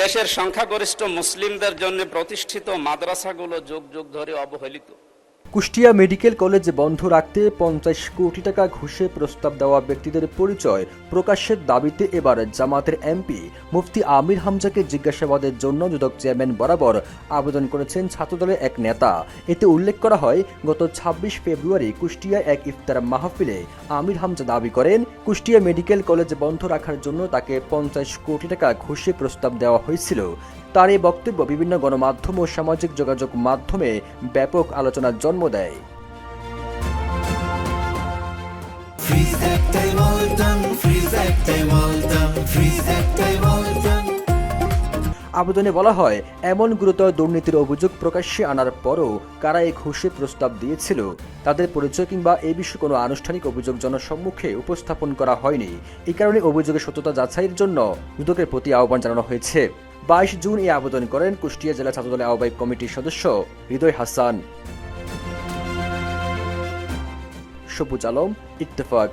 দেশের সংখ্যাগরিষ্ঠ মুসলিমদের জন্য প্রতিষ্ঠিত মাদ্রাসাগুলো যুগ যুগ ধরে অবহেলিত। কুষ্টিয়া মেডিকেল কলেজ বন্ধ রাখতে 50 কোটি টাকা ঘুষে প্রস্তাব দেওয়া ব্যক্তিদের পরিচয় প্রকাশের দাবিতে এবার জামাতের এমপি মুফতি আমির হামজাকে জিজ্ঞাসাবাদের জন্য দুদক চেয়ারম্যান বরাবর আবেদন করেছেন ছাত্রদলের এক নেতা। এতে উল্লেখ করা হয়, গত 26 ফেব্রুয়ারি কুষ্টিয়ায় এক ইফতার মাহফিলে আমির হামজা দাবি করেন কুষ্টিয়া মেডিকেল কলেজ বন্ধ রাখার জন্য তাকে 50 কোটি টাকা ঘুষে প্রস্তাব দেওয়া হয়েছিল। তার এই বক্তব্য বিভিন্ন গণমাধ্যম ও সামাজিক যোগাযোগ মাধ্যমে ব্যাপক আলোচনার জন্ম দেয়। আবেদনে বলা হয়, এমন গুরুতর দুর্নীতির অভিযোগ প্রকাশ্যে আনার পরও কারা এই ঘুষে প্রস্তাব দিয়েছিল তাদের পরিচয় কিংবা এ বিষয়ে কোনো আনুষ্ঠানিক অভিযোগ জনসম্মুখে উপস্থাপন করা হয়নি। এই কারণে অভিযোগের সত্যতা যাচাইয়ের জন্য দুদকের প্রতি আহ্বান জানানো হয়েছে। 22 জুন এই আবেদন করেন কুষ্টিয়া জেলা ছাত্রদলের আহ্বায়ক কমিটির সদস্য হৃদয় হাসান। সবুজ আলম, ইত্তেফাক।